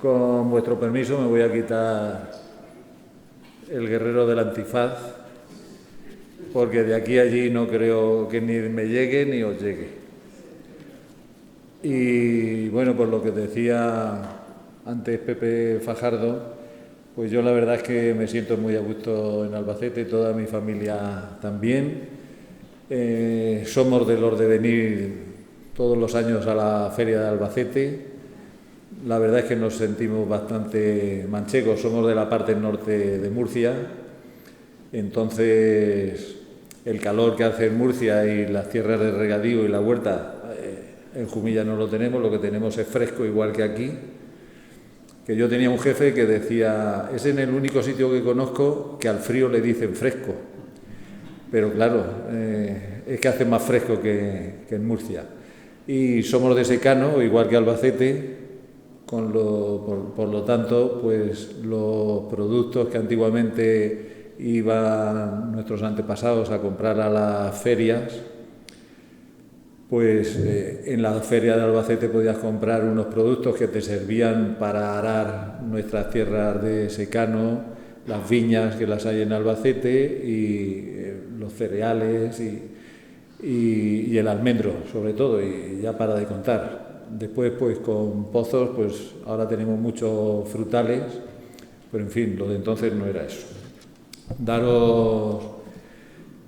Con vuestro permiso me voy a quitar el guerrero del antifaz, porque de aquí a allí no creo que ni me llegue ni os llegue. Y bueno, por lo que decía antes Pepe Fajardo, pues yo la verdad es que me siento muy a gusto en Albacete, toda mi familia también. Somos de los de venir todos los años a la Feria de Albacete. La verdad es que nos sentimos bastante manchegos, somos de la parte norte de Murcia, entonces el calor que hace en Murcia y las tierras de regadío y la huerta, en Jumilla no lo tenemos, lo que tenemos es fresco igual que aquí. Que yo tenía un jefe que decía, es en el único sitio que conozco que al frío le dicen fresco, pero claro, es que hace más fresco que en Murcia. Y somos de secano, igual que Albacete. Por lo tanto, pues los productos que antiguamente iban nuestros antepasados a comprar a las ferias, pues en la feria de Albacete podías comprar unos productos que te servían para arar nuestras tierras de secano, las viñas que las hay en Albacete y los cereales y el almendro, sobre todo, y ya para de contar. Después, pues con pozos, pues ahora tenemos muchos frutales, pero en fin, lo de entonces no era eso. Daros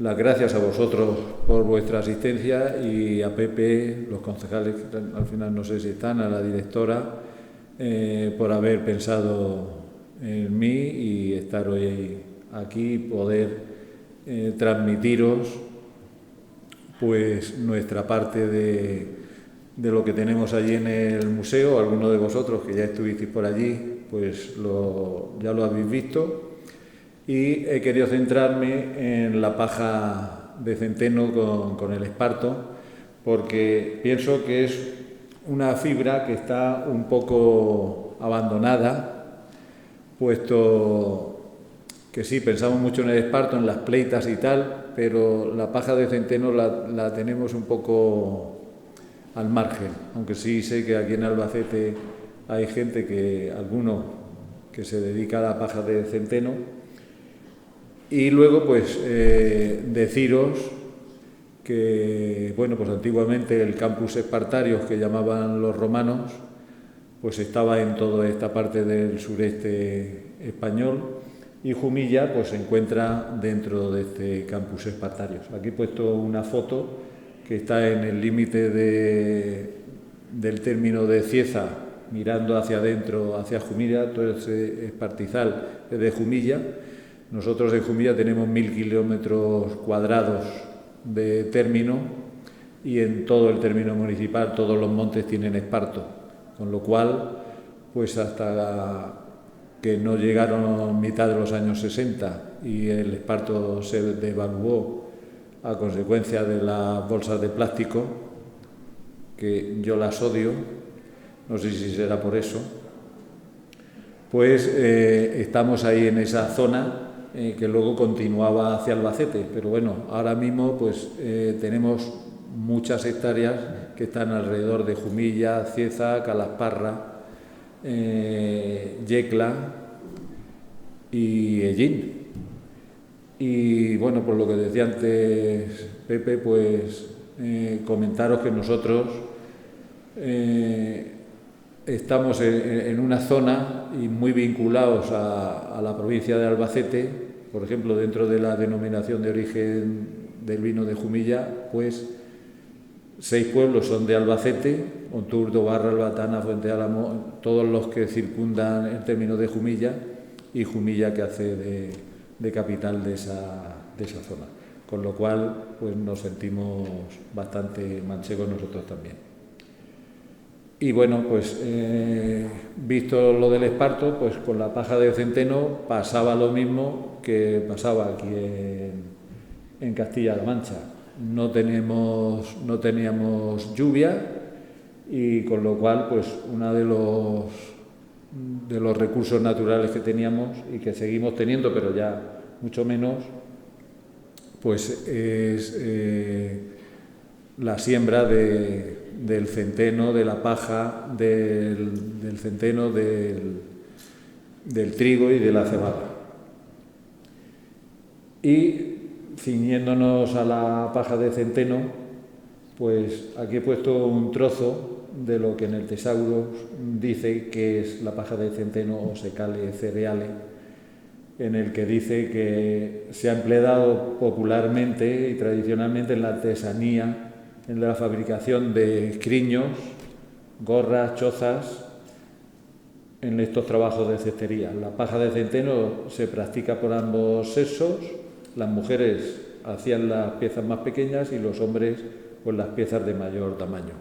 las gracias a vosotros por vuestra asistencia y a Pepe, los concejales, que al final no sé si están, a la directora, por haber pensado en mí y estar hoy aquí, poder transmitiros pues nuestra parte de lo que tenemos allí en el museo. Algunos de vosotros que ya estuvisteis por allí, pues ya lo habéis visto. Y he querido centrarme en la paja de centeno con el esparto, porque pienso que es una fibra que está un poco abandonada, puesto que sí, pensamos mucho en el esparto, en las pleitas y tal, pero la paja de centeno la tenemos un poco al margen, aunque sí sé que aquí en Albacete hay gente alguno que se dedica a la paja de centeno. Y luego, pues, deciros que, bueno, pues antiguamente el campus Espartarios, que llamaban los romanos, pues estaba en toda esta parte del sureste español, y Jumilla pues se encuentra dentro de este campus Espartarios. Aquí he puesto una foto que está en el límite del término de Cieza, mirando hacia adentro, hacia Jumilla. Todo ese espartizal es de Jumilla. Nosotros en Jumilla tenemos 1000 kilómetros cuadrados de término y en todo el término municipal todos los montes tienen esparto, con lo cual, pues hasta que no llegaron mitad de los años 60 y el esparto se devaluó a consecuencia de las bolsas de plástico, que yo las odio, no sé si será por eso, pues estamos ahí en esa zona que luego continuaba hacia Albacete, pero bueno, ahora mismo pues tenemos muchas hectáreas que están alrededor de Jumilla, Cieza, Calasparra, Yecla y Ellín. Y bueno, por lo que decía antes Pepe, pues comentaros que nosotros estamos en una zona y muy vinculados a la provincia de Albacete. Por ejemplo, dentro de la denominación de origen del vino de Jumilla, pues 6 pueblos son de Albacete: Onturdo, Barra, Albatana, Fuente Álamo, todos los que circundan el término de Jumilla, y Jumilla, que hace de capital de esa zona. Con lo cual, pues nos sentimos bastante manchegos nosotros también. Y bueno, pues visto lo del esparto, pues con la paja de centeno pasaba lo mismo que pasaba aquí en Castilla-La Mancha. No teníamos lluvia, y con lo cual, pues uno de los recursos naturales que teníamos y que seguimos teniendo, pero ya mucho menos, pues es la siembra del centeno, de la paja, del centeno, del trigo y de la cebada. Y ciñéndonos a la paja de centeno, pues aquí he puesto un trozo de lo que en el Tesaurus dice que es la paja de centeno o secale cereale, en el que dice que se ha empleado popularmente y tradicionalmente en la artesanía, en la fabricación de escriños, gorras, chozas, en estos trabajos de cestería. La paja de centeno se practica por ambos sexos, las mujeres hacían las piezas más pequeñas y los hombres pues las piezas de mayor tamaño.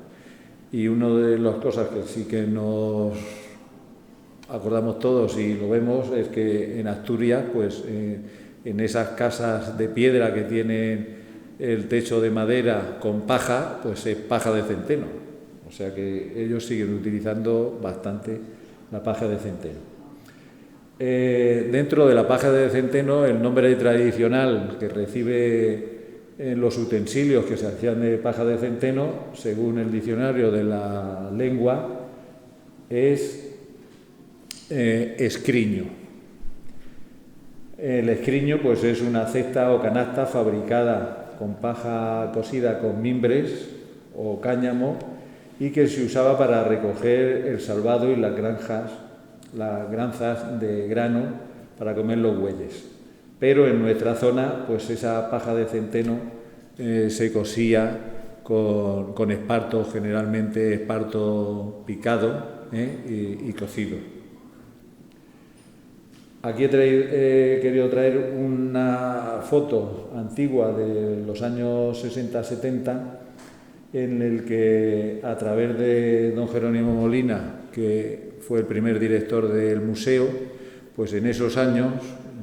Y una de las cosas que sí que nos acordamos todos y lo vemos es que en Asturias, pues en esas casas de piedra que tienen el techo de madera con paja, pues es paja de centeno. O sea que ellos siguen utilizando bastante la paja de centeno. Dentro de la paja de centeno, el nombre tradicional que recibe en los utensilios que se hacían de paja de centeno, según el diccionario de la lengua, es escriño. El escriño pues es una cesta o canasta fabricada con paja cosida con mimbres o cáñamo y que se usaba para recoger el salvado y las granzas de grano para comer los bueyes. Pero en nuestra zona, pues esa paja de centeno se cosía con esparto, generalmente esparto picado y cocido. Aquí he querido traer una foto antigua de los años 60-70 en el que, a través de don Jerónimo Molina, que fue el primer director del museo, pues en esos años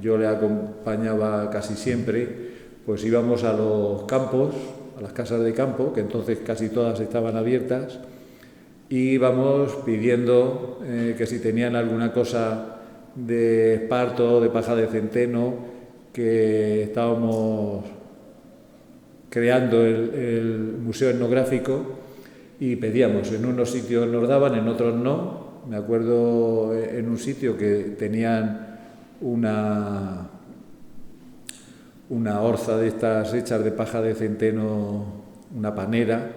yo le acompañaba casi siempre, pues íbamos a los campos, a las casas de campo, que entonces casi todas estaban abiertas, y íbamos pidiendo que si tenían alguna cosa de esparto, de paja de centeno, que estábamos creando el museo etnográfico, y pedíamos. En unos sitios nos daban, en otros no. Me acuerdo en un sitio que tenían una orza de estas hechas de paja de centeno, una panera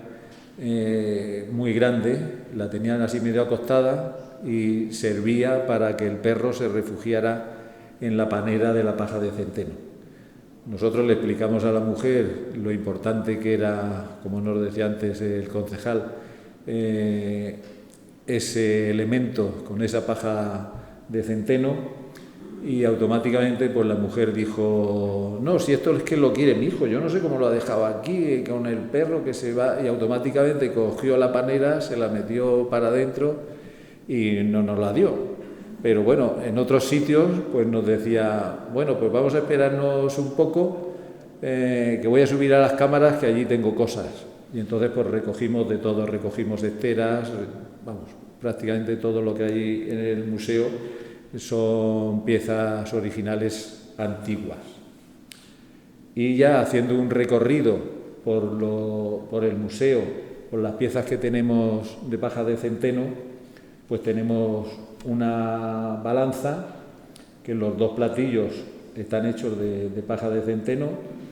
muy grande, la tenían así medio acostada y servía para que el perro se refugiara en la panera de la paja de centeno. Nosotros le explicamos a la mujer lo importante que era, como nos decía antes el concejal, ese elemento con esa paja de centeno, y automáticamente pues la mujer dijo: no, si esto es que lo quiere mi hijo, yo no sé cómo lo ha dejado aquí con el perro que se va, y automáticamente cogió la panera, se la metió para adentro y no nos la dio. Pero bueno, en otros sitios pues nos decía: bueno, pues vamos a esperarnos un poco, que voy a subir a las cámaras, que allí tengo cosas. Y entonces pues recogimos de todo, recogimos esteras, vamos, prácticamente todo lo que hay en el museo son piezas originales antiguas. Y ya haciendo un recorrido por el museo, por las piezas que tenemos de paja de centeno, pues tenemos una balanza, que los dos platillos están hechos de paja de centeno,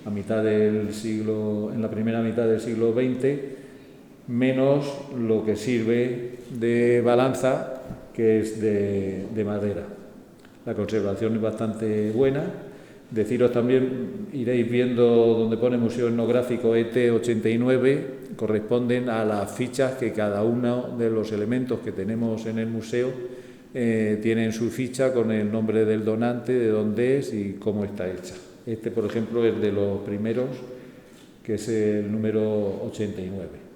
en la primera mitad del siglo XX, menos lo que sirve de balanza, que es de madera. La conservación es bastante buena. Deciros también, iréis viendo donde pone Museo Etnográfico ET89, corresponden a las fichas que cada uno de los elementos que tenemos en el museo tienen su ficha con el nombre del donante, de dónde es y cómo está hecha. Este, por ejemplo, es de los primeros, que es el número 89.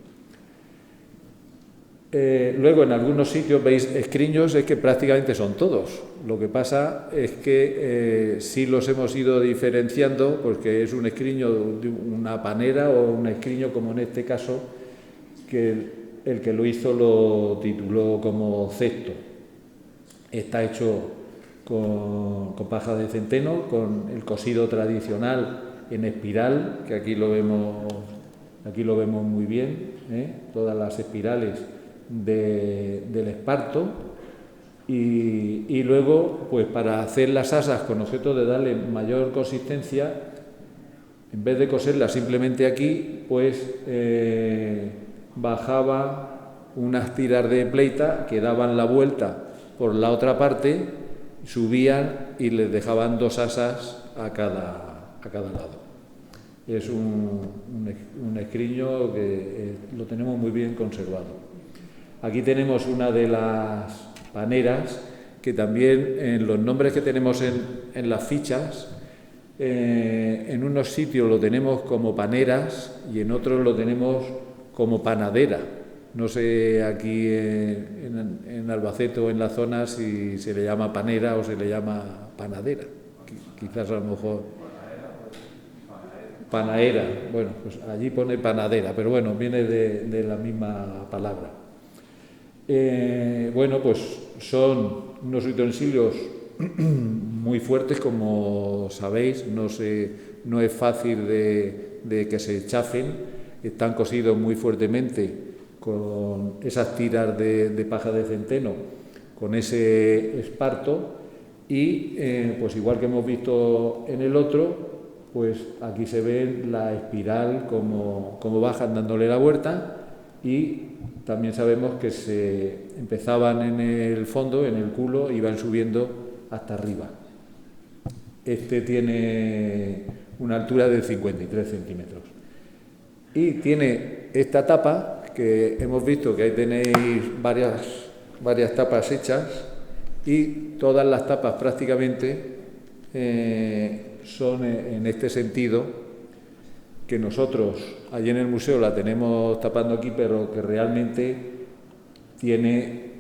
Luego, en algunos sitios veis escriños, es que prácticamente son todos. Lo que pasa es que sí los hemos ido diferenciando, porque es un escriño de una panera o un escriño, como en este caso, que el que lo hizo lo tituló como cesto. Está hecho con paja de centeno, con el cosido tradicional en espiral, que aquí lo vemos aquí lo vemos muy bien, todas las espirales del esparto, y luego, pues para hacer las asas con objeto de darle mayor consistencia, en vez de coserlas simplemente aquí, pues bajaba unas tiras de pleita que daban la vuelta por la otra parte, subían y les dejaban 2 asas a cada lado. Es un escriño que lo tenemos muy bien conservado. Aquí tenemos una de las paneras, que también en los nombres que tenemos en las fichas, en unos sitios lo tenemos como paneras y en otros lo tenemos como panadera. No sé aquí en Albacete o en la zona si se le llama panera o se le llama panadera. Quizás a lo mejor panaera. Bueno, pues allí pone panadera, pero bueno, viene de la misma palabra. Bueno, pues son unos utensilios muy fuertes, como sabéis, no es fácil de que se chafen, están cosidos muy fuertemente con esas tiras de paja de centeno, con ese esparto y pues igual que hemos visto en el otro, pues aquí se ve la espiral como bajan dándole la vuelta, y también sabemos que se empezaban en el fondo, en el culo, iban subiendo hasta arriba. Este tiene una altura de 53 centímetros y tiene esta tapa, que hemos visto que ahí tenéis varias tapas hechas, y todas las tapas prácticamente son en este sentido, que nosotros allí en el museo la tenemos tapando aquí, pero que realmente tiene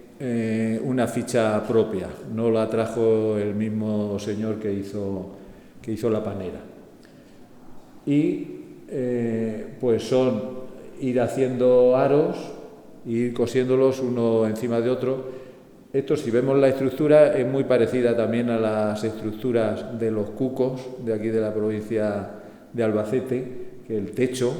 una ficha propia, no la trajo el mismo señor que hizo la panera. Y pues son ir haciendo aros, ir cosiéndolos uno encima de otro. Esto, si vemos la estructura, es muy parecida también a las estructuras de los cucos de aquí de la provincia de Albacete, que el techo,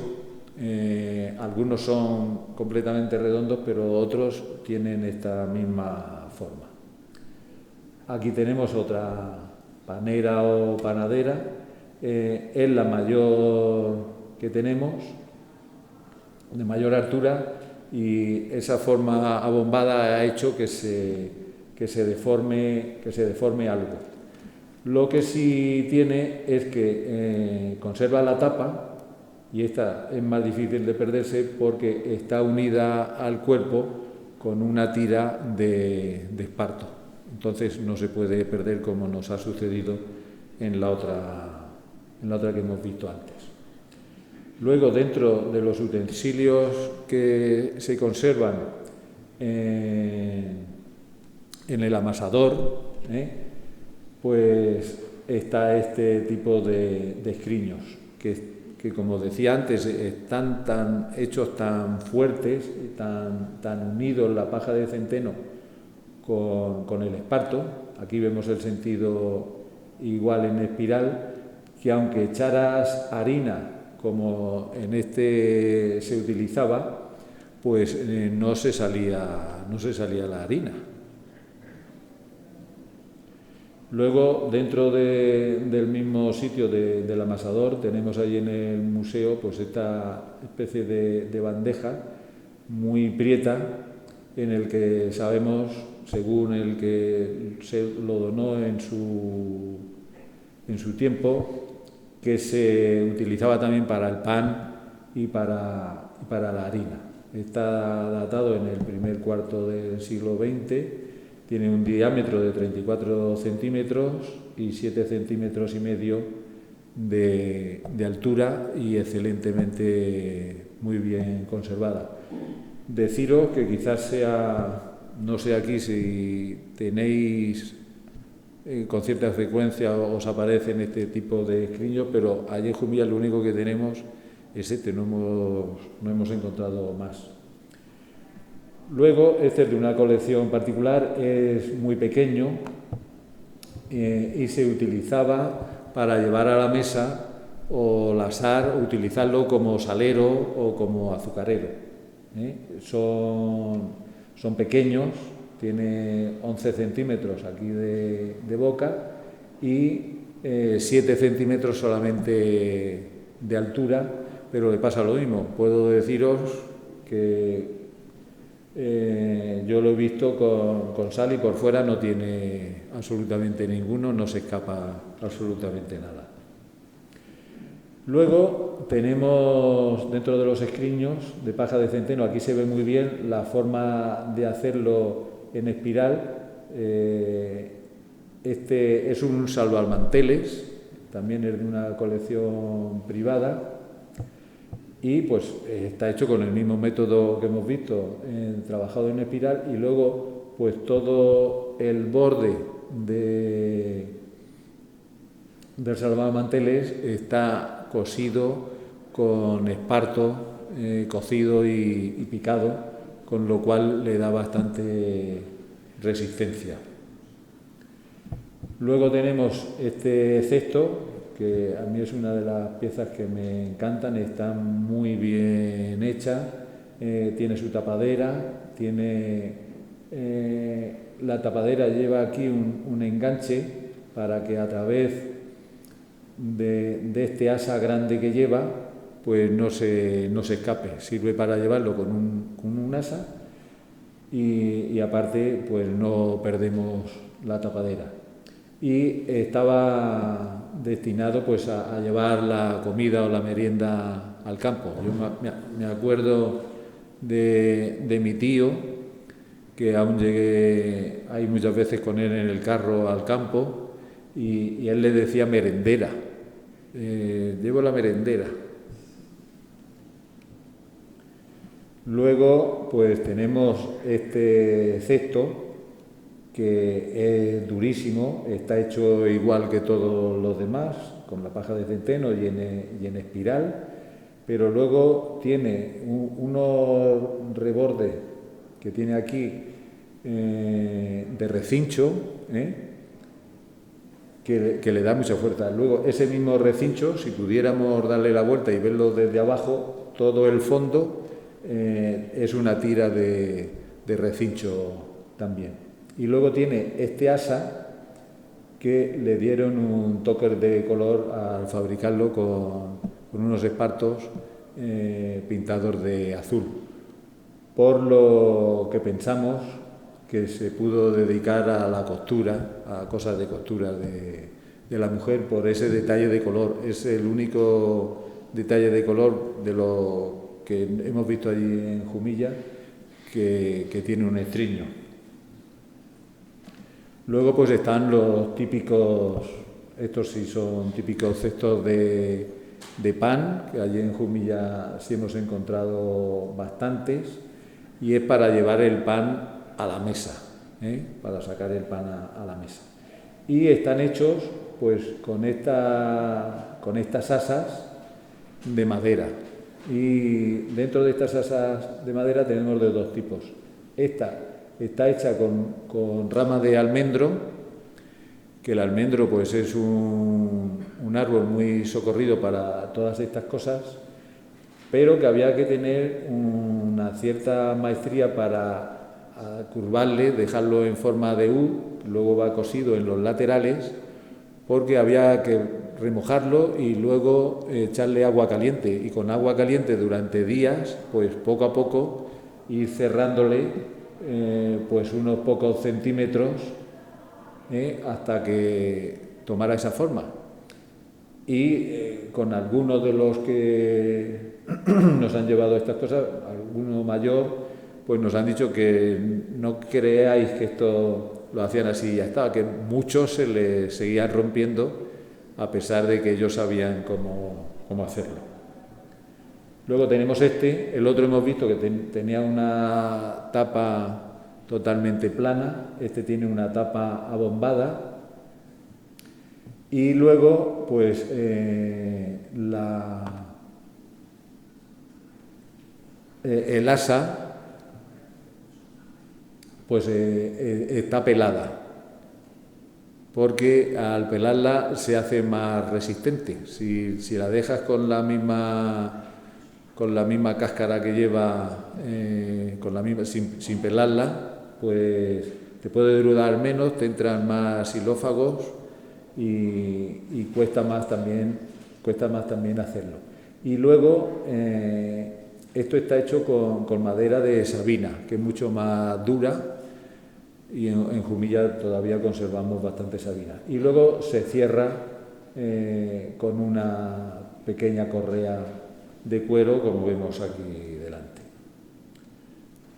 algunos son completamente redondos, pero otros tienen esta misma forma. Aquí tenemos otra panera o panadera, es la mayor que tenemos, de mayor altura, y esa forma abombada ha hecho que se deforme algo. Lo que sí tiene es que conserva la tapa, y esta es más difícil de perderse porque está unida al cuerpo con una tira de esparto. Entonces no se puede perder, como nos ha sucedido en la otra que hemos visto antes. Luego, dentro de los utensilios que se conservan en el amasador, pues está este tipo de escriños, que como decía antes, están hechos tan fuertes, tan unidos la paja de centeno con el esparto. Aquí vemos el sentido igual en espiral, que aunque echaras harina, como en este se utilizaba, pues no se salía la harina. Luego, dentro del mismo sitio del amasador, tenemos ahí en el museo pues esta especie de bandeja muy prieta, en el que sabemos, según el que se lo donó en su tiempo, que se utilizaba también para el pan y para la harina. Está datado en el primer cuarto del siglo XX. Tiene un diámetro de 34 centímetros y 7 centímetros y medio de altura, y excelentemente muy bien conservada. Deciros que quizás no sé aquí si tenéis con cierta frecuencia os aparecen este tipo de escriños, pero allí en Jumilla lo único que tenemos es este, no hemos encontrado más. Luego, este es de una colección particular, es muy pequeño y se utilizaba para llevar a la mesa o lasar, utilizarlo como salero o como azucarero. Son pequeños, tiene 11 centímetros aquí de boca y 7 centímetros solamente de altura, pero le pasa lo mismo. Puedo deciros que yo lo he visto con sal y por fuera no tiene absolutamente ninguno, no se escapa absolutamente nada. Luego tenemos dentro de los escriños de paja de centeno, aquí se ve muy bien la forma de hacerlo en espiral. Este es un salvamanteles, también es de una colección privada y pues está hecho con el mismo método que hemos visto, trabajado en espiral, y luego pues todo el borde del salvamanteles está cosido con esparto, cocido y picado, con lo cual le da bastante resistencia. Luego tenemos este cesto, que a mí es una de las piezas que me encantan, está muy bien hecha, tiene su tapadera, la tapadera lleva aquí un enganche para que a través de este asa grande que lleva, pues no se escape. Sirve para llevarlo con un asa y aparte pues no perdemos la tapadera. Y estaba destinado pues a llevar la comida o la merienda al campo. Yo me acuerdo de mi tío, que aún llegué ahí muchas veces con él en el carro al campo, y él le decía merendera. Llevo la merendera. Luego pues tenemos este cesto que es durísimo, está hecho igual que todos los demás, con la paja de centeno y en espiral, pero luego tiene unos rebordes que tiene aquí de recincho, que le da mucha fuerza. Luego ese mismo recincho, si pudiéramos darle la vuelta y verlo desde abajo, todo el fondo es una tira de recincho también. Y luego tiene este asa que le dieron un toque de color al fabricarlo con unos espartos pintados de azul, por lo que pensamos que se pudo dedicar a la costura, a cosas de costura de la mujer, por ese detalle de color. Es el único detalle de color de lo que hemos visto allí en Jumilla que tiene un estriño. Luego pues están los típicos, estos sí son típicos cestos de pan, que allí en Jumilla sí hemos encontrado bastantes, y es para llevar el pan a la mesa, para sacar el pan a la mesa. Y están hechos pues con estas asas de madera. Y dentro de estas asas de madera tenemos de dos tipos. Esta está hecha con rama de almendro, que el almendro pues es un árbol muy socorrido para todas estas cosas, pero que había que tener una cierta maestría para curvarle, dejarlo en forma de U, luego va cosido en los laterales, porque había que remojarlo y luego echarle agua caliente, y con agua caliente durante días, pues poco a poco ir cerrándole pues unos pocos centímetros hasta que tomara esa forma. Y con algunos de los que nos han llevado estas cosas, alguno mayor, pues nos han dicho que no creáis que esto lo hacían así y ya estaba, que muchos se les seguían rompiendo a pesar de que ellos sabían cómo hacerlo. Luego tenemos el otro hemos visto que tenía una tapa totalmente plana, este tiene una tapa abombada, y luego pues el asa pues está pelada. porque al pelarla se hace más resistente. Si la dejas con la misma cáscara que lleva, sin pelarla, pues te puede durar menos, te entran más xilófagos y cuesta más también hacerlo. Y luego esto está hecho con madera de sabina, que es mucho más dura, y en Jumilla todavía conservamos bastante sabina. Y luego se cierra con una pequeña correa de cuero, como vemos aquí delante.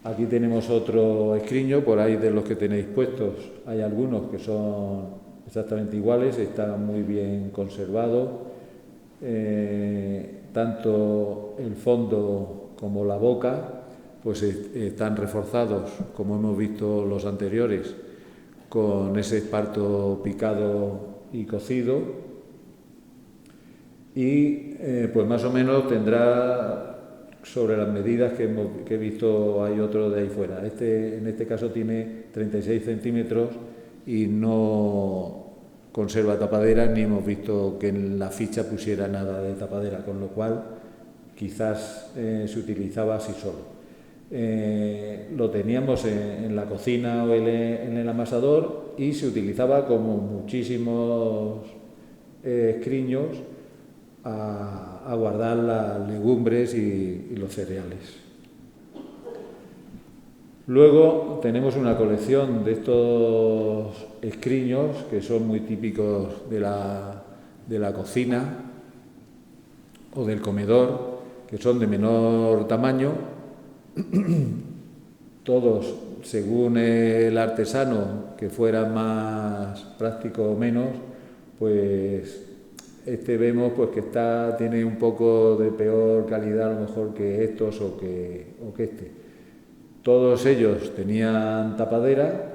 Aquí tenemos otro escriño, por ahí de los que tenéis puestos hay algunos que son exactamente iguales, están muy bien conservados, tanto el fondo como la boca pues están reforzados, como hemos visto los anteriores, con ese esparto picado y cocido, y pues más o menos tendrá sobre las medidas que he visto. Hay otro de ahí fuera. En este caso tiene 36 centímetros y no conserva tapadera, ni hemos visto que en la ficha pusiera nada de tapadera, con lo cual quizás se utilizaba así solo. Lo teníamos en la cocina o en el amasador, y se utilizaba como muchísimos escriños a guardar las legumbres y los cereales. Luego tenemos una colección de estos escriños que son muy típicos de la cocina o del comedor, que son de menor tamaño, todos según el artesano, que fuera más práctico o menos, pues vemos pues que tiene un poco de peor calidad a lo mejor que estos o que este. Todos ellos tenían tapadera.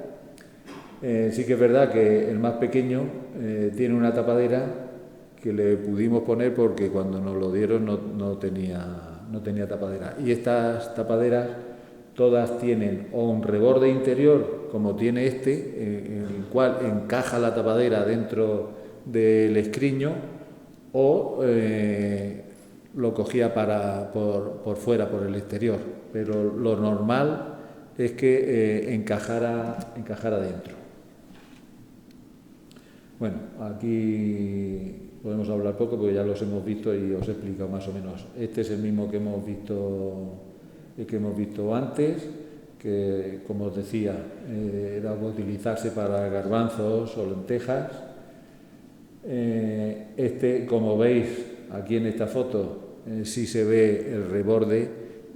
Sí que es verdad que el más pequeño tiene una tapadera que le pudimos poner porque cuando nos lo dieron no tenía tapadera. Y estas tapaderas todas tienen o un reborde interior, como tiene en el cual encaja la tapadera dentro del escriño, o lo cogía por fuera, por el exterior, pero lo normal es que encajara dentro. Bueno, aquí podemos hablar poco porque ya los hemos visto y os he explicado más o menos. Este es el mismo que hemos visto antes, que, como os decía, era para utilizarse para garbanzos o lentejas. Como veis aquí en esta foto, sí se ve el reborde,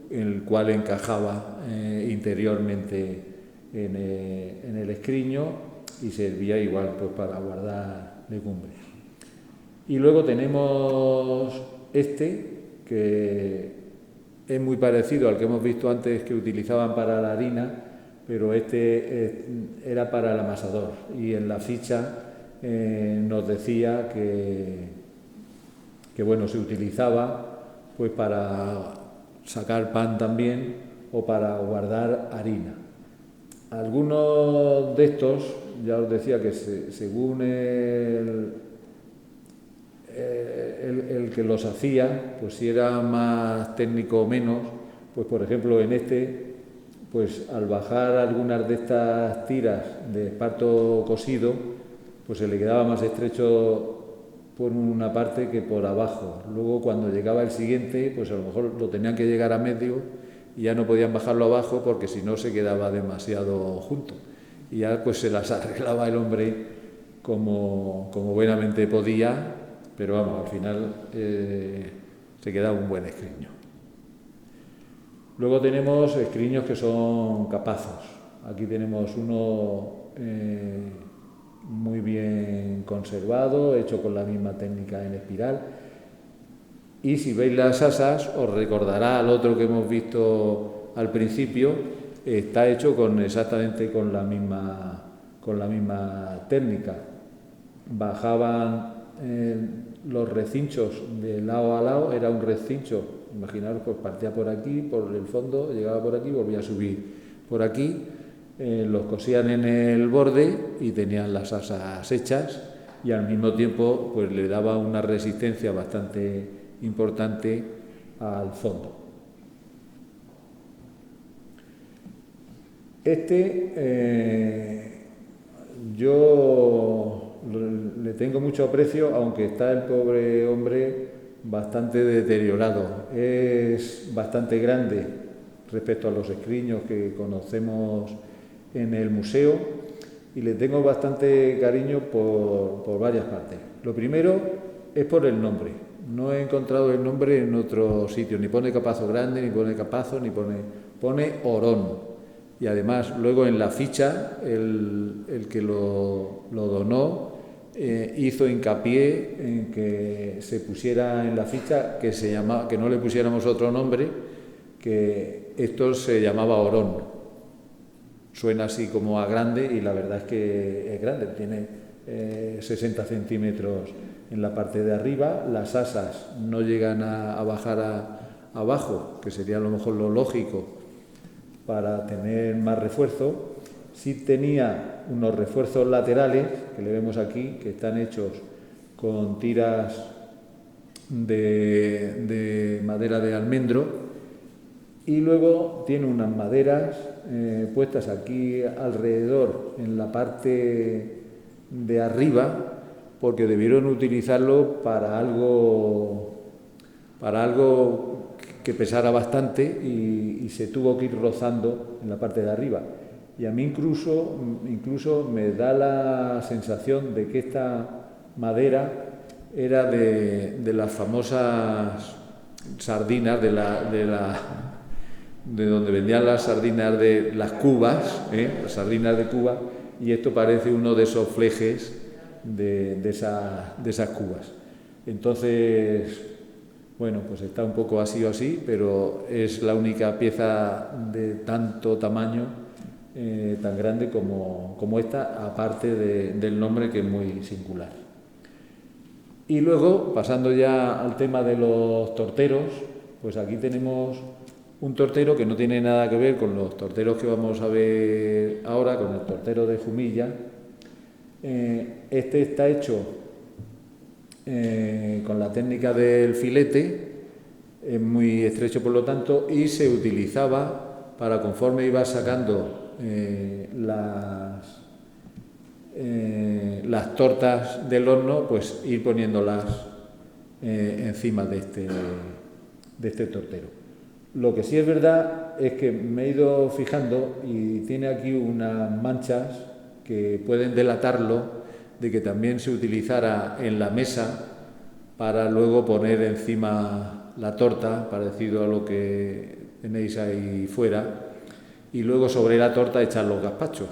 el cual encajaba interiormente en el escriño, y servía igual pues para guardar legumbres. Y luego tenemos que es muy parecido al que hemos visto antes, que utilizaban para la harina, pero era para el amasador, y en la ficha nos decía que bueno, se utilizaba pues para sacar pan también, o para guardar harina. Algunos de estos, ya os decía que según el que los hacía, pues si era más técnico o menos, pues por ejemplo en pues al bajar algunas de estas tiras de esparto cosido, pues se le quedaba más estrecho por una parte que por abajo. Luego cuando llegaba el siguiente, pues a lo mejor lo tenían que llegar a medio y ya no podían bajarlo abajo, porque si no se quedaba demasiado junto. Y ya pues se las arreglaba el hombre como buenamente podía, pero vamos, al final se quedaba un buen escriño. Luego tenemos escriños que son capazos. Aquí tenemos uno muy bien conservado, hecho con la misma técnica en espiral. Y si veis las asas, os recordará al otro que hemos visto al principio, está hecho exactamente con la misma técnica. Bajaban los recinchos de lado a lado, era un recincho, imaginaros, pues partía por aquí, por el fondo, llegaba por aquí, volvía a subir por aquí, los cosían en el borde y tenían las asas hechas, y al mismo tiempo pues le daba una resistencia bastante importante al fondo. Yo le tengo mucho aprecio, aunque está el pobre hombre bastante deteriorado. Es bastante grande respecto a los escriños que conocemos en el museo, y le tengo bastante cariño por varias partes. Lo primero es por el nombre. No he encontrado el nombre en otro sitio, ni pone Capazo Grande, ni pone Capazo, ni pone Orón. Y además luego en la ficha el que lo donó hizo hincapié en que se pusiera en la ficha que no le pusiéramos otro nombre, que esto se llamaba Orón. Suena así como a grande, y la verdad es que es grande, tiene 60 centímetros en la parte de arriba. Las asas no llegan a bajar abajo, que sería a lo mejor lo lógico para tener más refuerzo. Sí tenía unos refuerzos laterales, que le vemos aquí, que están hechos con tiras de madera de almendro, y luego tiene unas maderas puestas aquí alrededor en la parte de arriba, porque debieron utilizarlo para algo que pesara bastante, y se tuvo que ir rozando en la parte de arriba. Y a mí incluso me da la sensación de que esta madera era de las famosas sardinas, de donde vendían las sardinas de las cubas, las sardinas de Cuba, y esto parece uno de esos flejes de esas cubas. Entonces, bueno, pues está un poco así o así, pero es la única pieza de tanto tamaño, tan grande como esta, aparte del nombre, que es muy singular. Y luego, pasando ya al tema de los torteros, pues aquí tenemos un tortero que no tiene nada que ver con los torteros que vamos a ver ahora, con el tortero de Jumilla. Este está hecho con la técnica del filete, es muy estrecho por lo tanto, y se utilizaba para, conforme iba sacando las tortas del horno, pues ir poniéndolas encima de este tortero. Lo que sí es verdad es que me he ido fijando, y tiene aquí unas manchas que pueden delatarlo de que también se utilizara en la mesa para luego poner encima la torta, parecido a lo que tenéis ahí fuera, y luego sobre la torta echar los gazpachos,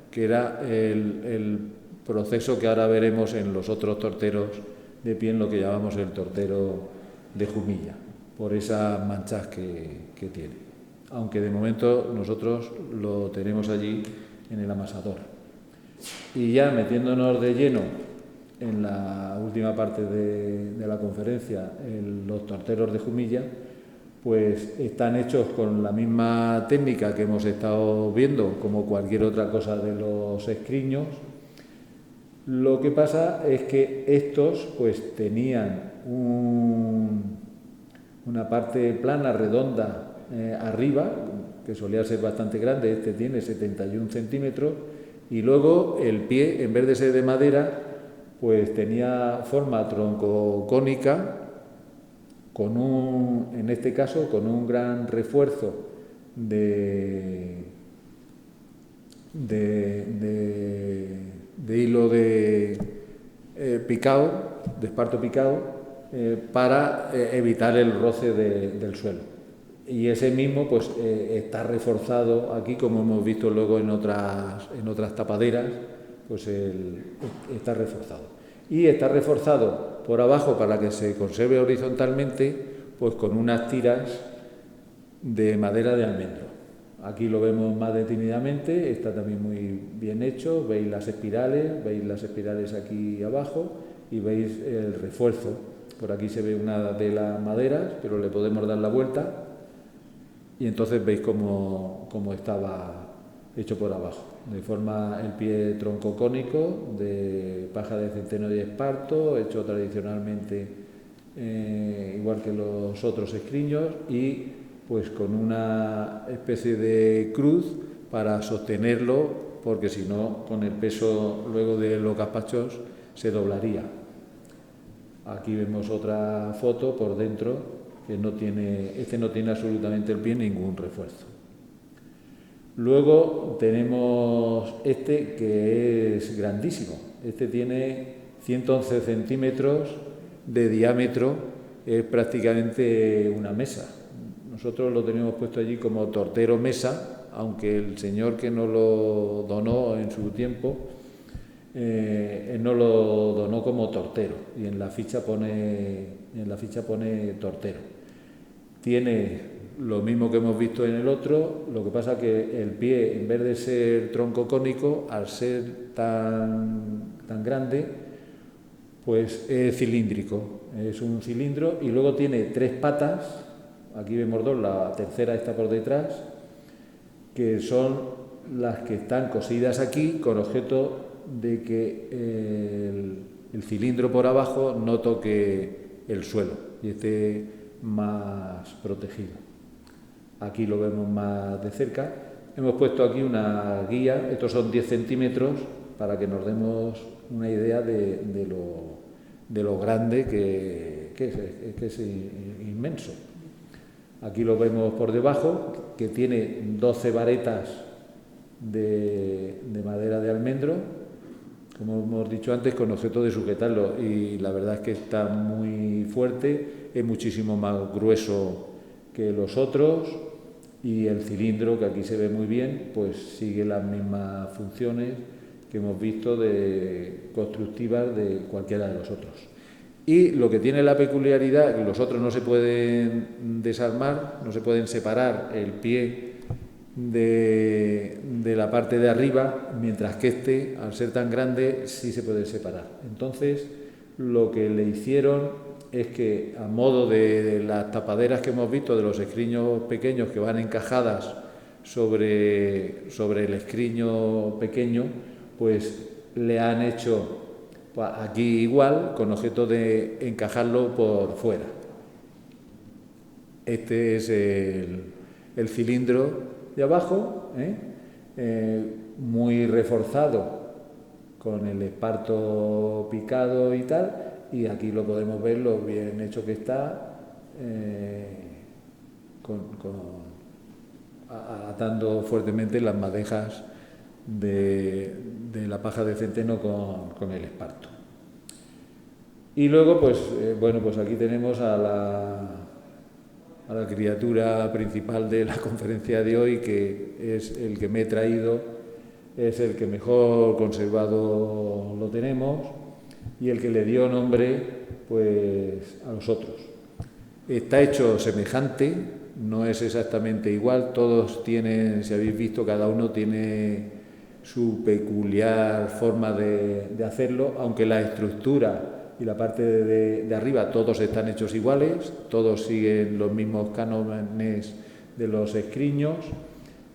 que era el proceso que ahora veremos en los otros torteros de pie, en lo que llamamos el tortero de Jumilla, por esas manchas que tiene. Aunque de momento nosotros lo tenemos allí en el amasador. Y ya metiéndonos de lleno en la última parte de la conferencia, los torteros de Jumilla, pues están hechos con la misma técnica que hemos estado viendo, como cualquier otra cosa de los escriños. Lo que pasa es que estos pues tenían una parte plana, redonda, arriba, que solía ser bastante grande. Este tiene 71 centímetros, y luego el pie, en vez de ser de madera, pues tenía forma troncocónica, en este caso con un gran refuerzo de hilo de picado, de esparto picado, para evitar el roce del suelo. Y ese mismo pues está reforzado aquí, como hemos visto luego en otras tapaderas, pues está reforzado. Y está reforzado por abajo, para que se conserve horizontalmente, pues con unas tiras de madera de almendro. Aquí lo vemos más detenidamente, está también muy bien hecho, veis las espirales aquí abajo, y veis el refuerzo. Por aquí se ve una de las maderas, pero le podemos dar la vuelta, y entonces veis cómo estaba hecho por abajo, de forma el pie tronco cónico de paja de centeno y esparto, hecho tradicionalmente igual que los otros escriños, y pues con una especie de cruz para sostenerlo, porque si no, con el peso luego de los gazpachos se doblaría. Aquí vemos otra foto por dentro, que no tiene absolutamente el pie ningún refuerzo. Luego tenemos este, que es grandísimo. Este tiene 111 centímetros de diámetro, es prácticamente una mesa. Nosotros lo tenemos puesto allí como tortero mesa, aunque el señor que nos lo donó en su tiempo, él nos lo donó como tortero, y en la ficha pone tortero. Tiene lo mismo que hemos visto en el otro, lo que pasa que el pie, en vez de ser tronco cónico, al ser tan grande, pues es cilíndrico, es un cilindro, y luego tiene 3 patas, aquí vemos 2, la tercera está por detrás, que son las que están cosidas aquí con objeto de que el cilindro por abajo no toque el suelo y esté más protegido. Aquí lo vemos más de cerca. Hemos puesto aquí una guía, estos son 10 centímetros, para que nos demos una idea de lo grande que es inmenso. Aquí lo vemos por debajo, que tiene 12 varetas de madera de almendro, como hemos dicho antes, con objeto de sujetarlo, y la verdad es que está muy fuerte, es muchísimo más grueso que los otros, y el cilindro, que aquí se ve muy bien, pues sigue las mismas funciones que hemos visto constructivas de cualquiera de los otros. Y lo que tiene la peculiaridad, que los otros no se pueden desarmar, no se pueden separar el pie de la parte de arriba, mientras que este, al ser tan grande, sí se puede separar. Entonces, lo que le hicieron es que, a modo de las tapaderas que hemos visto de los escriños pequeños que van encajadas sobre el escriño pequeño, pues le han hecho aquí igual, con objeto de encajarlo por fuera. Este es el cilindro de abajo, muy reforzado con el esparto picado y tal, y aquí lo podemos ver lo bien hecho que está, atando fuertemente las madejas de la paja de centeno con el esparto. Y luego, pues aquí tenemos a la criatura principal de la conferencia de hoy, que es el que me he traído, es el que mejor conservado lo tenemos y el que le dio nombre pues a los otros. Está hecho semejante, no es exactamente igual, todos tienen, si habéis visto, cada uno tiene su peculiar forma de hacerlo, aunque la estructura y la parte de arriba todos están hechos iguales, todos siguen los mismos cánones de los escriños.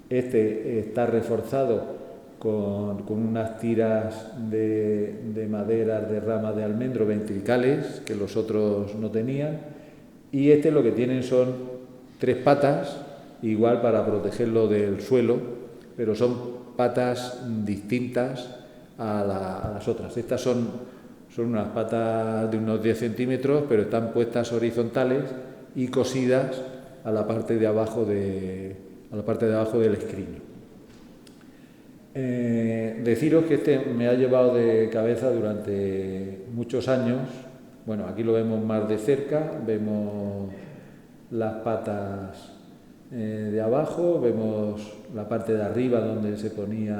Este está reforzado con unas tiras de madera de rama de almendro ventricales que los otros no tenían, y este lo que tienen son 3 patas, igual para protegerlo del suelo, pero son patas distintas a las otras. Estas son unas patas de unos 10 centímetros, pero están puestas horizontales y cosidas a la parte de abajo del escriño. Deciros que este me ha llevado de cabeza durante muchos años. Bueno, aquí lo vemos más de cerca, vemos las patas de abajo, vemos la parte de arriba donde se ponía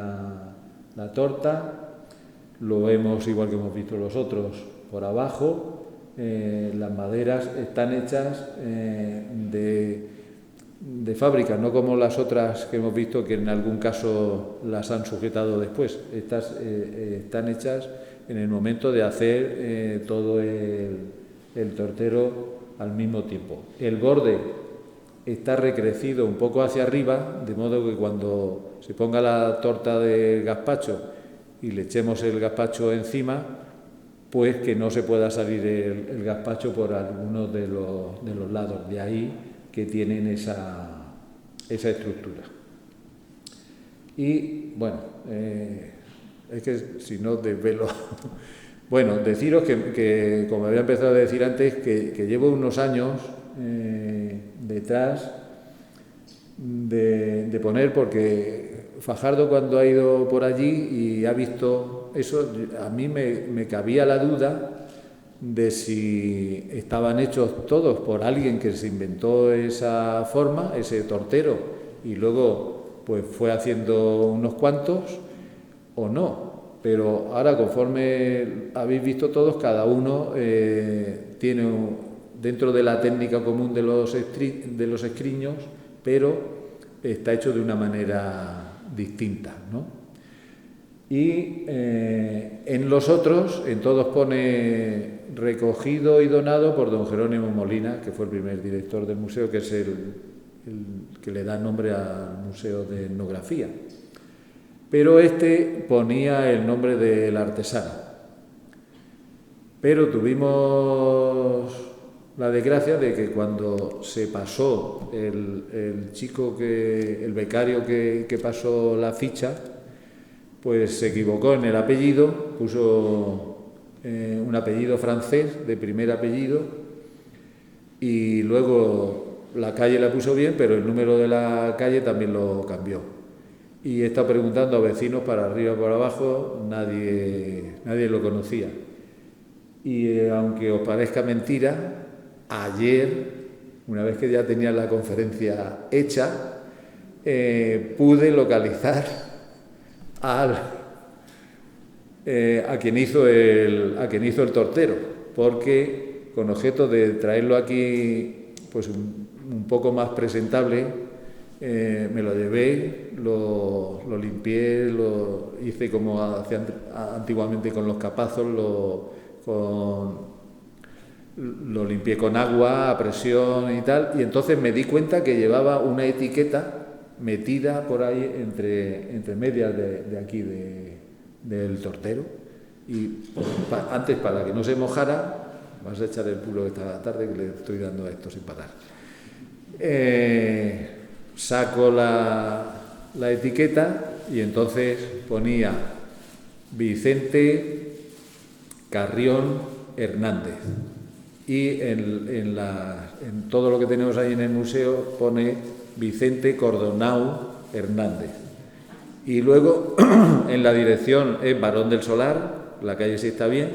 la torta, lo vemos igual que hemos visto los otros por abajo. Las maderas están hechas de fábrica, no como las otras que hemos visto que en algún caso las han sujetado después. Estas están hechas en el momento de hacer todo el tortero al mismo tiempo. El borde está recrecido un poco hacia arriba, de modo que cuando se ponga la torta de gazpacho y le echemos el gazpacho encima, pues que no se pueda salir el gazpacho por algunos de los lados. De ahí que tienen esa estructura. Y bueno, es que si no desvelo... Bueno, deciros que, como había empezado a decir antes, que llevo unos años detrás de poner, porque Fajardo, cuando ha ido por allí y ha visto eso, a mí me cabía la duda de si estaban hechos todos por alguien que se inventó esa forma, ese tortero, y luego pues fue haciendo unos cuantos o no. Pero ahora, conforme habéis visto todos, cada uno tiene dentro de la técnica común de los escriños, pero está hecho de una manera distinta, ¿no? Y en los otros, en todos pone recogido y donado por don Jerónimo Molina, que fue el primer director del museo, que es el que le da nombre al Museo de Etnografía. Pero este ponía el nombre del artesano. Pero tuvimos la desgracia de que cuando se pasó el chico, el becario que pasó la ficha, pues se equivocó en el apellido, puso un apellido francés de primer apellido, y luego la calle la puso bien, pero el número de la calle también lo cambió. Y he estado preguntando a vecinos para arriba y para abajo, nadie lo conocía. Y aunque os parezca mentira, ayer, una vez que ya tenía la conferencia hecha, pude localizar a quien hizo el tortero, porque con objeto de traerlo aquí pues un poco más presentable, me lo llevé, lo limpié, lo hice como hacían antiguamente con los capazos, lo limpié con agua a presión y tal, y entonces me di cuenta que llevaba una etiqueta metida por ahí entre medias de aquí del tortero, y antes, para que no se mojara, vas a echar el puro esta tarde que le estoy dando a esto sin parar. Saco la etiqueta y entonces ponía Vicente Carrión Hernández, y en todo lo que tenemos ahí en el museo pone Vicente Cordonau Hernández, y luego en la dirección es Barón del Solar, la calle sí está bien,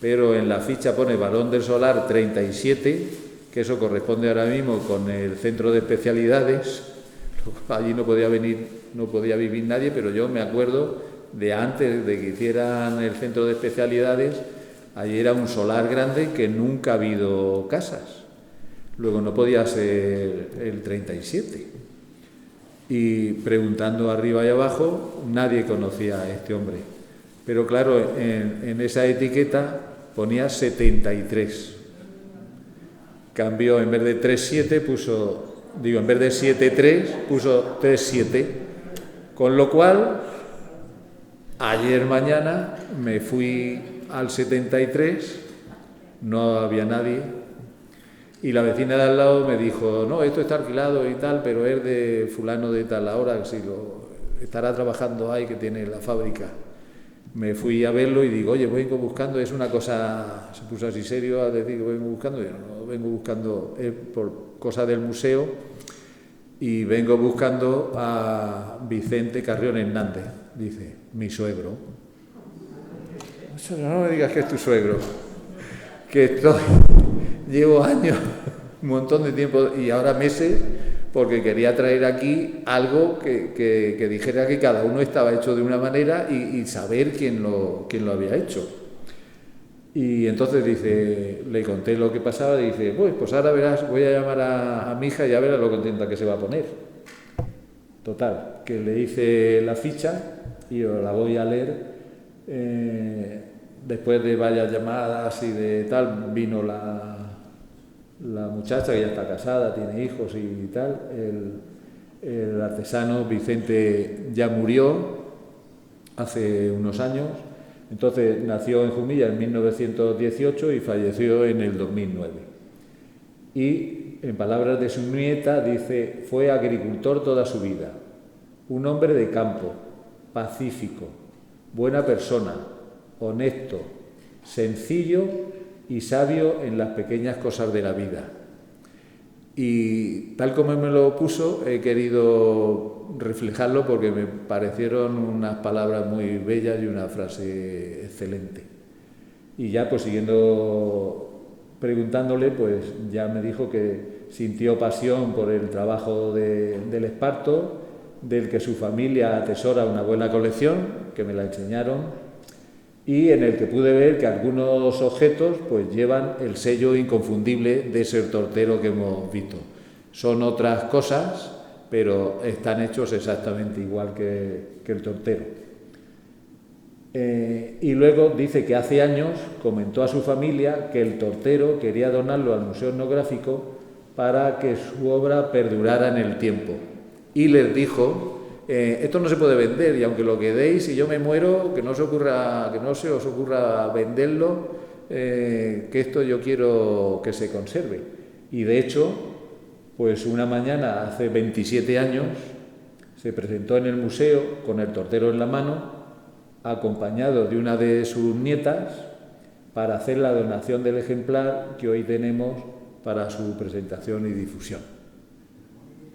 pero en la ficha pone Barón del Solar 37, que eso corresponde ahora mismo con el centro de especialidades. Allí no podía vivir nadie, pero yo me acuerdo de antes de que hicieran el centro de especialidades, allí era un solar grande que nunca ha habido casas. Luego no podía ser el 37. Y preguntando arriba y abajo, nadie conocía a este hombre. Pero claro, en esa etiqueta ponía 73. Cambió, en vez de 37 en vez de 73 puso 37, con lo cual ayer mañana me fui al 73, no había nadie, y la vecina de al lado me dijo, no, esto está alquilado y tal, pero es de fulano de tal, ahora si estará trabajando ahí, que tiene la fábrica. Me fui a verlo y digo, oye, vengo buscando, es una cosa, se puso así serio a decir que vengo buscando, yo no vengo buscando, es por cosa del museo, y vengo buscando a Vicente Carrión Hernández, dice, mi suegro. No me digas que es tu suegro, que llevo años, un montón de tiempo y ahora meses, porque quería traer aquí algo que dijera que cada uno estaba hecho de una manera y saber quién lo había hecho. Y entonces le conté lo que pasaba y dice, pues ahora verás, voy a llamar a mi hija y ya verás lo contenta que se va a poner. Total, que le hice la ficha y la voy a leer. Después de varias llamadas y de tal, vino la muchacha que ya está casada, tiene hijos y tal. El artesano Vicente ya murió hace unos años, entonces nació en Jumilla en 1918 y falleció en el 2009. Y en palabras de su nieta dice: fue agricultor toda su vida, un hombre de campo, pacífico, buena persona, honesto, sencillo y sabio en las pequeñas cosas de la vida. Y tal como me lo puso, he querido reflejarlo porque me parecieron unas palabras muy bellas y una frase excelente. Y ya pues siguiendo preguntándole, pues ya me dijo que sintió pasión por el trabajo del esparto, del que su familia atesora una buena colección, que me la enseñaron, y en el que pude ver que algunos objetos pues llevan el sello inconfundible de ese tortero que hemos visto. Son otras cosas, pero están hechos exactamente igual que el tortero. Y luego dice que hace años comentó a su familia que el tortero quería donarlo al Museo Etnográfico para que su obra perdurara en el tiempo. Y les dijo: esto no se puede vender, y aunque lo quedéis y yo me muero, que no se os ocurra venderlo, que esto yo quiero que se conserve. Y de hecho, pues una mañana hace 27 años se presentó en el museo con el tortero en la mano, acompañado de una de sus nietas, para hacer la donación del ejemplar que hoy tenemos para su presentación y difusión.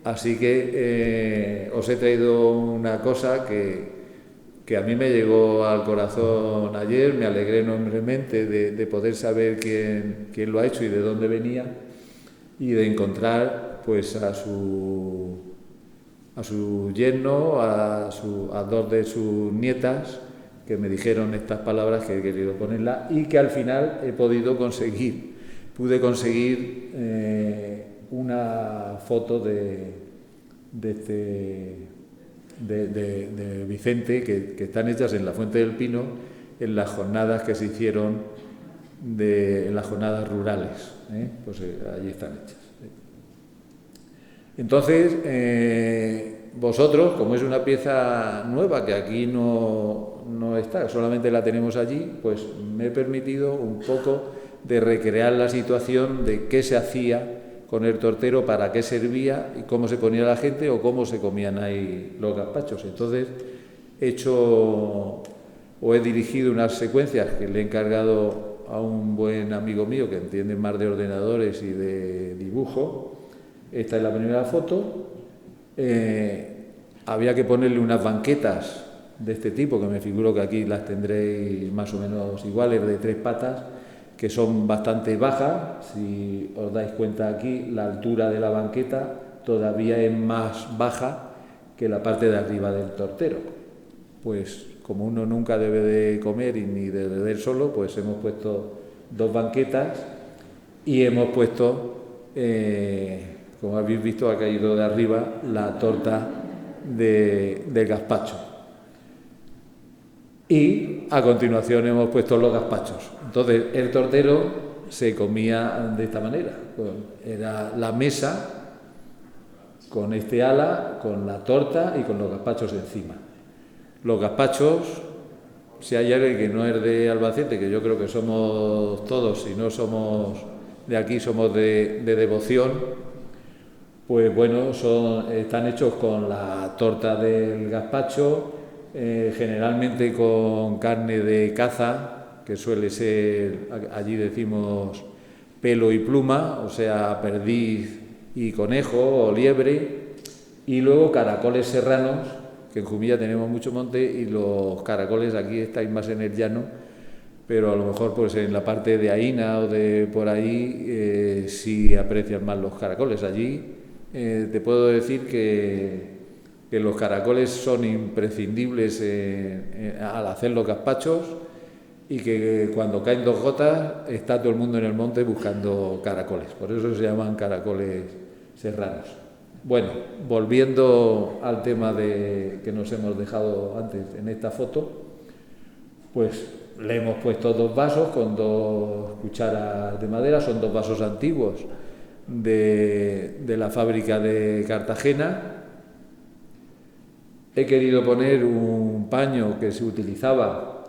Así que os he traído una cosa que a mí me llegó al corazón ayer. Me alegré enormemente de poder saber quién lo ha hecho y de dónde venía, y de encontrar pues a su yerno, a dos de sus nietas, que me dijeron estas palabras que he querido ponerlas, y que al final pude conseguir una foto de Vicente, que están hechas en la Fuente del Pino, en las jornadas que se hicieron, en las jornadas rurales, pues allí están hechas. Entonces, vosotros, como es una pieza nueva que aquí no está, solamente la tenemos allí, pues me he permitido un poco de recrear la situación de qué se hacía con el tortero, para qué servía y cómo se ponía la gente o cómo se comían ahí los gazpachos. Entonces he dirigido unas secuencias que le he encargado a un buen amigo mío que entiende más de ordenadores y de dibujo. Esta es la primera foto. Había que ponerle unas banquetas de este tipo, que me figuro que aquí las tendréis más o menos iguales, de 3 patas, que son bastante bajas. Si os dais cuenta aquí, la altura de la banqueta todavía es más baja que la parte de arriba del tortero. Pues como uno nunca debe de comer y ni de beber solo, pues hemos puesto 2 banquetas y hemos puesto, como habéis visto, ha caído de arriba la torta del gazpacho. Y a continuación hemos puesto los gazpachos. Entonces el tortero se comía de esta manera. Era la mesa con este ala, con la torta y con los gazpachos encima. Los gazpachos, si hay alguien que no es de Albacete, que yo creo que somos todos, si no somos de aquí, somos de devoción, pues bueno, están hechos con la torta del gazpacho, generalmente con carne de caza, que suele ser, allí decimos pelo y pluma, o sea, perdiz y conejo o liebre, y luego caracoles serranos, que en Jumilla tenemos mucho monte, y los caracoles aquí estáis más en el llano, pero a lo mejor pues en la parte de Aína o de por ahí sí aprecian más los caracoles. Allí te puedo decir que los caracoles son imprescindibles al hacer los gazpachos, y que cuando caen 2 gotas está todo el mundo en el monte buscando caracoles. Por eso se llaman caracoles serranos. Bueno, volviendo al tema que nos hemos dejado antes en esta foto, pues le hemos puesto 2 vasos con 2 cucharas de madera. Son 2 vasos antiguos de la fábrica de Cartagena. He querido poner un paño que se utilizaba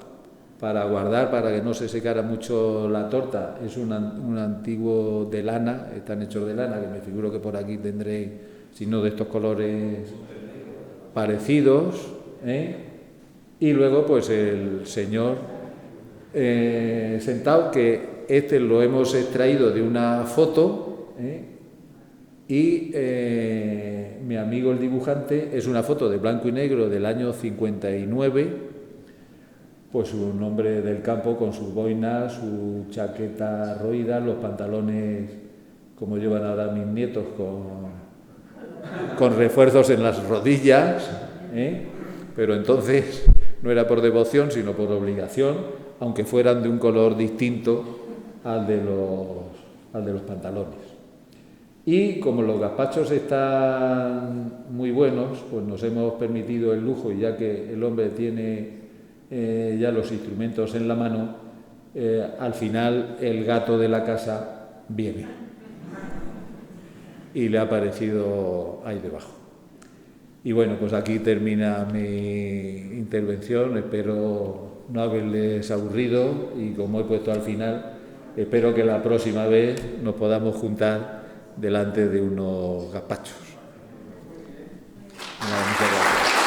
para guardar, para que no se secara mucho la torta. Es un antiguo de lana, están hechos de lana, que me figuro que por aquí tendréis, si no de estos colores parecidos, ¿eh? Y luego pues el señor sentado, que este lo hemos extraído de una foto, ¿eh? Y mi amigo el dibujante, es una foto de blanco y negro del año 59, pues un hombre del campo con sus boinas, su chaqueta roída, los pantalones como llevan ahora mis nietos, con refuerzos en las rodillas, ¿eh? Pero entonces no era por devoción, sino por obligación, aunque fueran de un color distinto al de los pantalones. Y como los gazpachos están muy buenos, pues nos hemos permitido el lujo, y ya que el hombre tiene ya los instrumentos en la mano, al final el gato de la casa viene y le ha aparecido ahí debajo. Y bueno, pues aquí termina mi intervención. Espero no haberles aburrido, y como he puesto al final, espero que la próxima vez nos podamos juntar delante de unos gazpachos. Muchas gracias.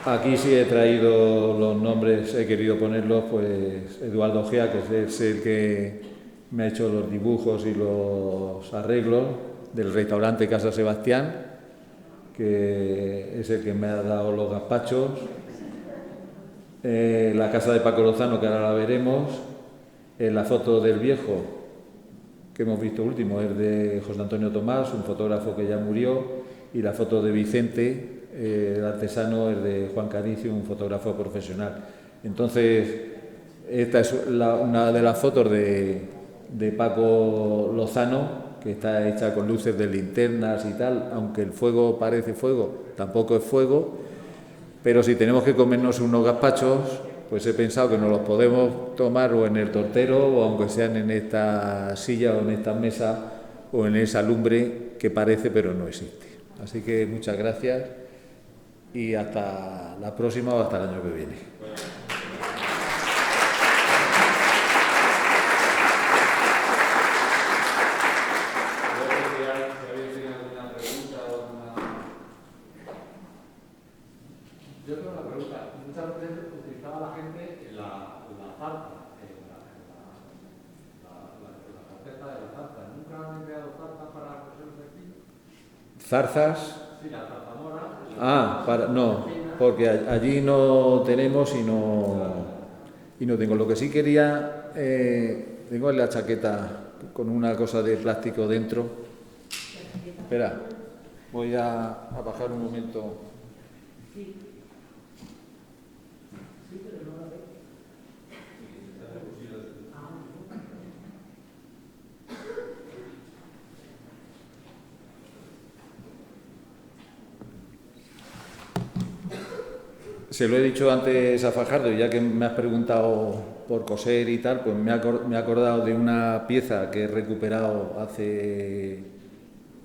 Aquí sí he traído los nombres, he querido ponerlos, pues Eduardo Gea, que es el que me ha hecho los dibujos y los arreglos del restaurante Casa Sebastián, que es el que me ha dado los gazpachos, la casa de Paco Lozano, que ahora la veremos, la foto del viejo que hemos visto último es de José Antonio Tomás, un fotógrafo que ya murió, y la foto de Vicente, el artesano, es de Juan Canicio, un fotógrafo profesional. Entonces, esta es una de las fotos de Paco Lozano, que está hecha con luces de linternas y tal, aunque el fuego parece fuego, tampoco es fuego, pero si tenemos que comernos unos gazpachos, pues he pensado que nos los podemos tomar o en el tortero, o aunque sean en esta silla o en esta mesa o en esa lumbre que parece pero no existe. Así que muchas gracias y hasta la próxima o hasta el año que viene. Yo tengo una pregunta. Muchas veces utilizaba la gente la zarza, la corteza de la zarza. ¿Nunca han empleado zarzas para coser un vestido? ¿Zarzas? Sí, la zarzamora. No, porque allí no tenemos y no tengo. Lo que sí quería, tengo en la chaqueta con una cosa de plástico dentro. Espera, voy a bajar un momento. Se lo he dicho antes a Fajardo, ya que me has preguntado por coser y tal, pues me he acordado de una pieza que he recuperado hace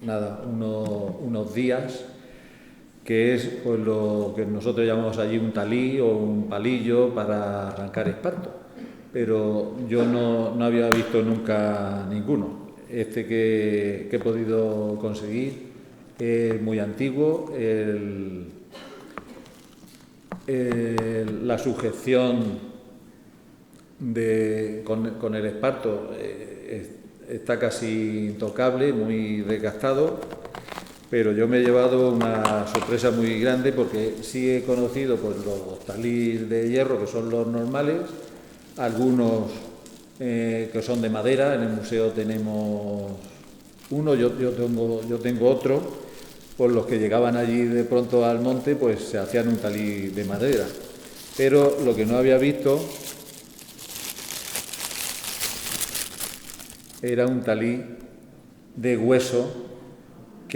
unos días, que es pues lo que nosotros llamamos allí un talí o un palillo para arrancar esparto, pero yo no había visto nunca ninguno. Este que he podido conseguir es muy antiguo. La sujeción con el esparto está casi intocable, muy desgastado, pero yo me he llevado una sorpresa muy grande, porque sí he conocido pues, los talís de hierro, que son los normales, algunos que son de madera. En el museo tenemos uno, yo tengo otro. Por los que llegaban allí de pronto al monte, pues se hacían un talí de madera. Pero lo que no había visto era un talí de hueso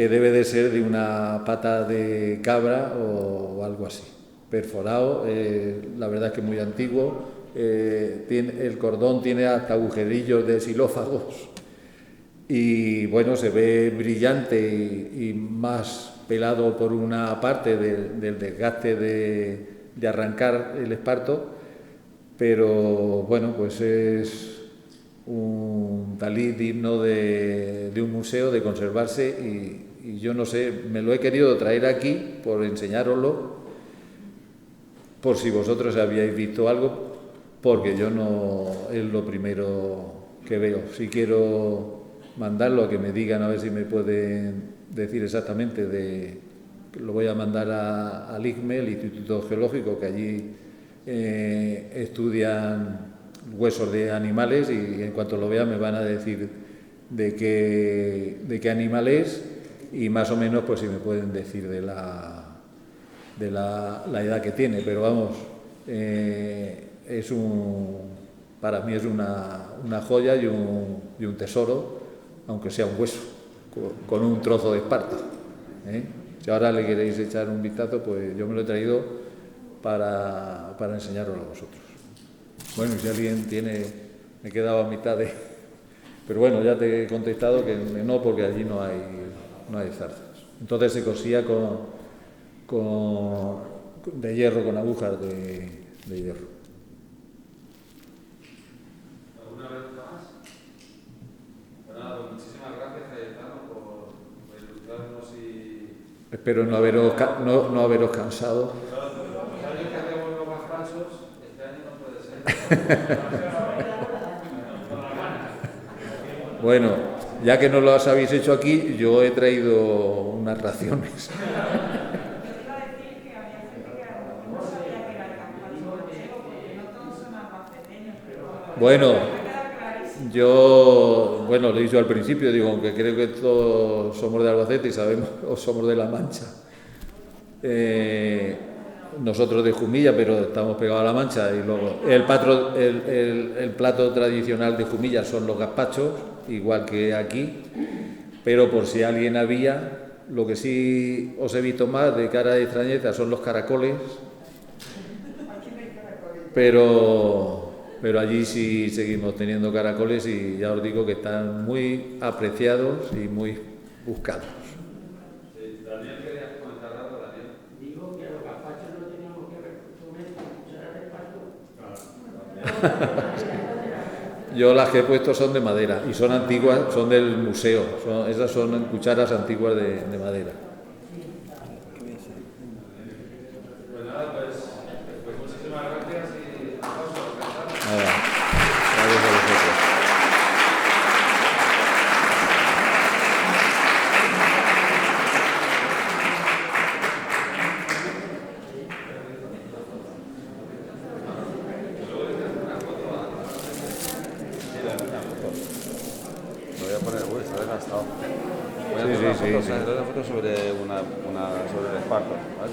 que debe de ser de una pata de cabra o algo así, perforado, la verdad es que es muy antiguo, el cordón tiene hasta agujerillos de xilófagos y bueno, se ve brillante y más pelado por una parte del desgaste de arrancar el esparto, pero bueno, pues es un taliz digno de un museo, de conservarse y yo no sé, me lo he querido traer aquí por enseñároslo, por si vosotros habíais visto algo, porque yo no es lo primero que veo. Si quiero mandarlo a que me digan a ver si me pueden decir exactamente lo voy a mandar al IGME, el Instituto Geológico, que allí estudian huesos de animales y en cuanto lo vean me van a decir de qué animal es y más o menos pues si me pueden decir de la edad que tiene, pero vamos, para mí es una joya y un tesoro, aunque sea un hueso, con un trozo de esparto, ¿eh? Si ahora le queréis echar un vistazo, pues yo me lo he traído para enseñaroslo a vosotros. Bueno, si alguien me he quedado a mitad de... Pero bueno, ya te he contestado que no, porque allí no hay zarzas. Entonces se cosía de hierro, con agujas de hierro. ¿Alguna pregunta más? Bueno, nada, pues muchísimas gracias, Cayetano, por ilustrarnos y... Espero no haberos cansado. Alguien que hacemos los más falsos, este año no puede ser. Bueno, ya que no los habéis hecho aquí, yo he traído unas raciones. Bueno, lo he dicho al principio, digo, aunque creo que todos somos de Albacete y sabemos, o somos de La Mancha. Nosotros de Jumilla, pero estamos pegados a La Mancha y luego el plato tradicional de Jumilla son los gazpachos, igual que aquí, pero por si alguien había, lo que sí os he visto más de cara de extrañeza son los caracoles, pero allí sí seguimos teniendo caracoles y ya os digo que están muy apreciados y muy buscados. Daniel, ¿querías comentar algo, Daniel? Digo que los gazpachos no teníamos que comer cucharas de pasto. Yo las que he puesto son de madera y son antiguas, son del museo, esas son cucharas antiguas de madera. Pues nada, pues muchísimas gracias y aplausos. Nada, gracias a vosotros. Voy a hacer una foto sobre el esparto, ¿vale?